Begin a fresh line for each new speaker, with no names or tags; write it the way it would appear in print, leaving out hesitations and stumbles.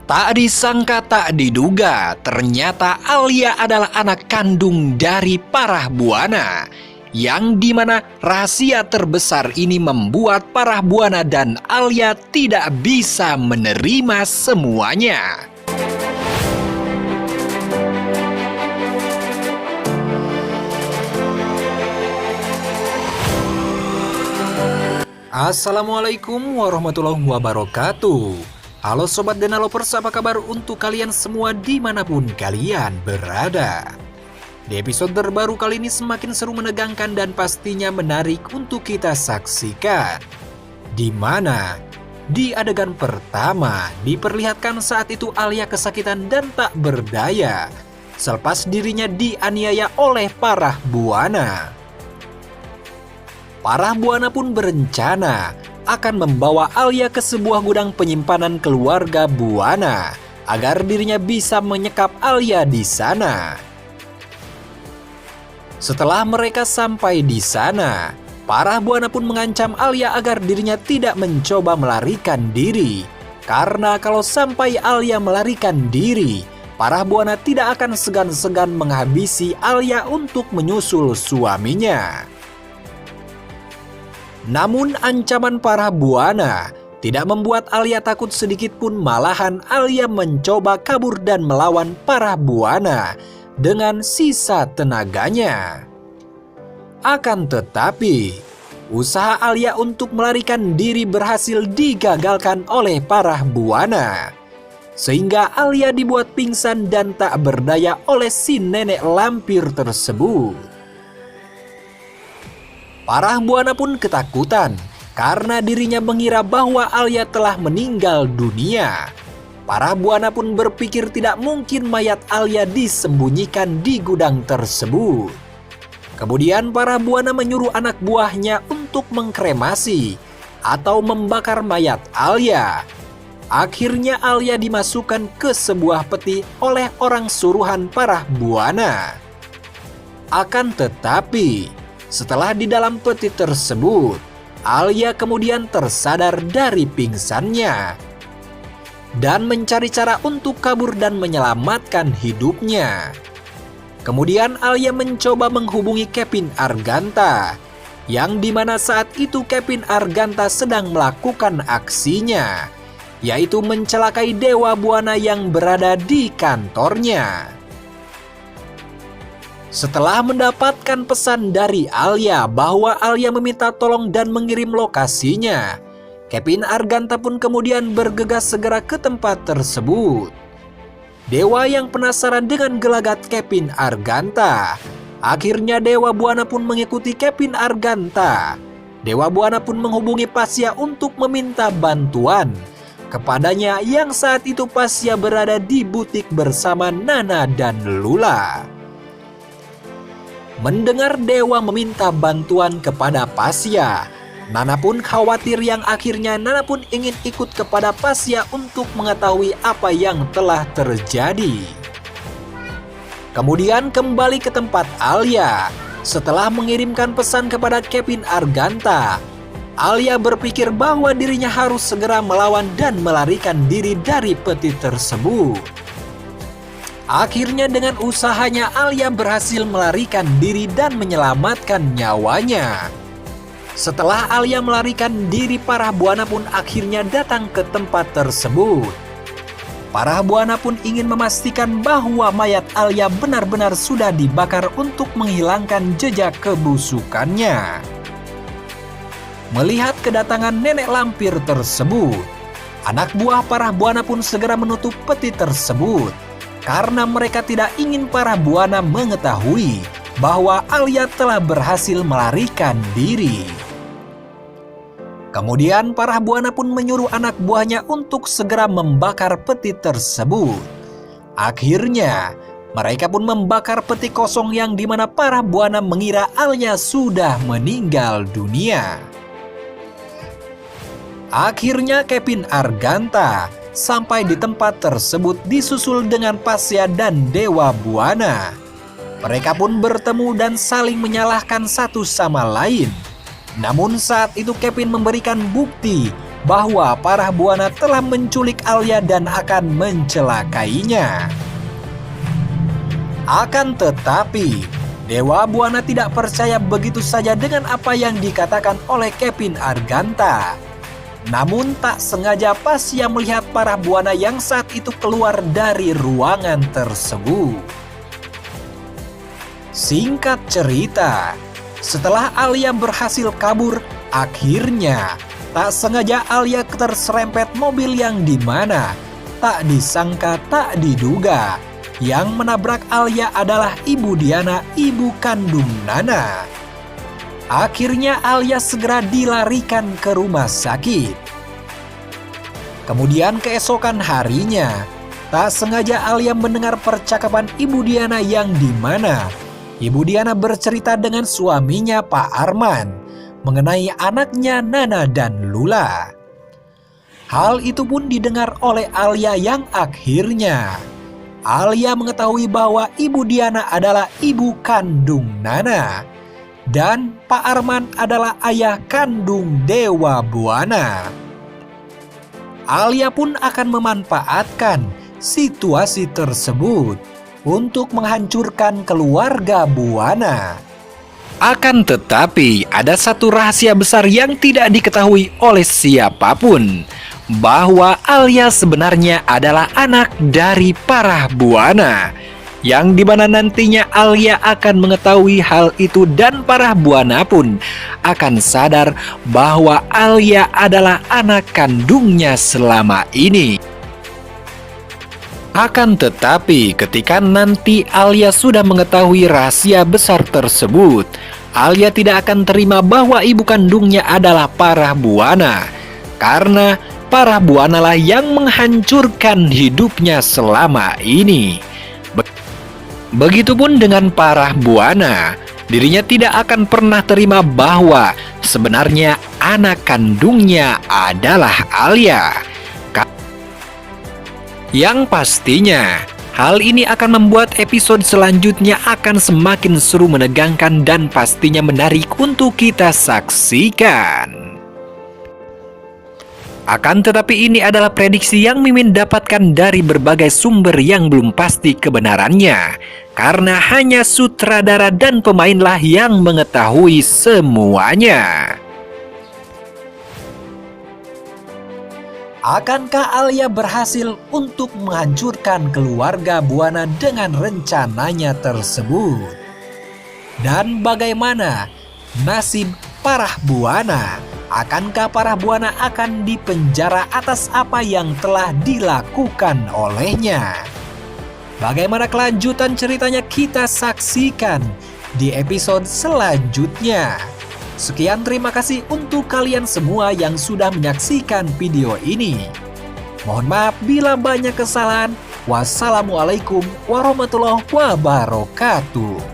Tak disangka tak diduga, ternyata Alia adalah anak kandung dari Parah Buana. Yang dimana rahasia terbesar ini membuat Parah Buana dan Alia tidak bisa menerima semuanya. Assalamualaikum warahmatullahi wabarakatuh. Halo Sobat Denalovers, apa kabar untuk kalian semua dimanapun kalian berada? Di episode terbaru kali ini semakin seru, menegangkan, dan pastinya menarik untuk kita saksikan. Di mana di adegan pertama diperlihatkan saat itu Alia kesakitan dan tak berdaya selepas dirinya dianiaya oleh Parah Buana. Parah Buana pun berencana akan membawa Alia ke sebuah gudang penyimpanan keluarga Buana agar dirinya bisa menyekap Alia di sana. Setelah mereka sampai di sana, Parah Buana pun mengancam Alia agar dirinya tidak mencoba melarikan diri. Karena kalau sampai Alia melarikan diri, Parah Buana tidak akan segan-segan menghabisi Alia untuk menyusul suaminya. Namun ancaman Parah Buana tidak membuat Alia takut sedikit pun, malahan Alia mencoba kabur dan melawan Parah Buana dengan sisa tenaganya. Akan tetapi, usaha Alia untuk melarikan diri berhasil digagalkan oleh Parah Buana. Sehingga Alia dibuat pingsan dan tak berdaya oleh si nenek lampir tersebut. Parah Buana pun ketakutan karena dirinya mengira bahwa Alia telah meninggal dunia. Parah Buana pun berpikir tidak mungkin mayat Alia disembunyikan di gudang tersebut. Kemudian Parah Buana menyuruh anak buahnya untuk mengkremasi atau membakar mayat Alia. Akhirnya Alia dimasukkan ke sebuah peti oleh orang suruhan Parah Buana. Akan tetapi, setelah di dalam peti tersebut, Alia kemudian tersadar dari pingsannya dan mencari cara untuk kabur dan menyelamatkan hidupnya. Kemudian Alia mencoba menghubungi Kevin Arganta, yang dimana saat itu Kevin Arganta sedang melakukan aksinya, yaitu mencelakai Dewa Buana yang berada di kantornya. Setelah mendapatkan pesan dari Alia bahwa Alia meminta tolong dan mengirim lokasinya, Kevin Arganta pun kemudian bergegas segera ke tempat tersebut. Dewa yang penasaran dengan gelagat Kevin Arganta, akhirnya Dewa Buana pun mengikuti Kevin Arganta. Dewa Buana pun menghubungi Pasya untuk meminta bantuan kepadanya, yang saat itu Pasya berada di butik bersama Nana dan Lula. Mendengar Dewa meminta bantuan kepada Pasya, Nana pun khawatir, yang akhirnya Nana pun ingin ikut kepada Pasya untuk mengetahui apa yang telah terjadi. Kemudian kembali ke tempat Alia. Setelah mengirimkan pesan kepada Kevin Arganta, Alia berpikir bahwa dirinya harus segera melawan dan melarikan diri dari peti tersebut. Akhirnya dengan usahanya Alia berhasil melarikan diri dan menyelamatkan nyawanya. Setelah Alia melarikan diri, Parah Buana pun akhirnya datang ke tempat tersebut. Parah Buana pun ingin memastikan bahwa mayat Alia benar-benar sudah dibakar untuk menghilangkan jejak kebusukannya. Melihat kedatangan nenek lampir tersebut, anak buah Parah Buana pun segera menutup peti tersebut, karena mereka tidak ingin Parah Buana mengetahui bahwa Alia telah berhasil melarikan diri. Kemudian Parah Buana pun menyuruh anak buahnya untuk segera membakar peti tersebut. Akhirnya mereka pun membakar peti kosong, yang dimana Parah Buana mengira Alia sudah meninggal dunia. Akhirnya Kevin Arganta sampai di tempat tersebut disusul dengan Pasya dan Dewa Buana. Mereka pun bertemu dan saling menyalahkan satu sama lain. Namun saat itu Kevin memberikan bukti bahwa para buana telah menculik Alia dan akan mencelakainya. Akan tetapi, Dewa Buana tidak percaya begitu saja dengan apa yang dikatakan oleh Kevin Arganta. Namun tak sengaja pas ia melihat para buana yang saat itu keluar dari ruangan tersebut. Singkat cerita, setelah Alia berhasil kabur, akhirnya tak sengaja Alia terserempet mobil yang dimana tak disangka tak diduga yang menabrak Alia adalah Ibu Diana, ibu kandung Nana. Akhirnya Alia segera dilarikan ke rumah sakit. Kemudian keesokan harinya, tak sengaja Alia mendengar percakapan Ibu Diana yang dimana Ibu Diana bercerita dengan suaminya Pak Arman mengenai anaknya Nana dan Lula. Hal itu pun didengar oleh Alia yang akhirnya Alia mengetahui bahwa Ibu Diana adalah ibu kandung Nana dan Pak Arman adalah ayah kandung Dewa Buana. Alia pun akan memanfaatkan situasi tersebut untuk menghancurkan keluarga Buana. Akan tetapi, ada satu rahasia besar yang tidak diketahui oleh siapapun, bahwa Alia sebenarnya adalah anak dari para buana, yang dimana nantinya Alia akan mengetahui hal itu dan para buana pun akan sadar bahwa Alia adalah anak kandungnya selama ini. Akan tetapi ketika nanti Alia sudah mengetahui rahasia besar tersebut, Alia tidak akan terima bahwa ibu kandungnya adalah para buana, karena para buana lah yang menghancurkan hidupnya selama ini. Begitupun dengan para buana, dirinya tidak akan pernah terima bahwa sebenarnya anak kandungnya adalah Alia. Yang pastinya, hal ini akan membuat episode selanjutnya akan semakin seru, menegangkan, dan pastinya menarik untuk kita saksikan. Akan tetapi ini adalah prediksi yang Mimin dapatkan dari berbagai sumber yang belum pasti kebenarannya, karena hanya sutradara dan pemainlah yang mengetahui semuanya. Akankah Alia berhasil untuk menghancurkan keluarga Buana dengan rencananya tersebut? Dan bagaimana nasib para Buana? Akankah para buana akan dipenjara atas apa yang telah dilakukan olehnya? Bagaimana kelanjutan ceritanya kita saksikan di episode selanjutnya. Sekian, terima kasih untuk kalian semua yang sudah menyaksikan video ini. Mohon maaf bila banyak kesalahan. Wassalamualaikum warahmatullahi wabarakatuh.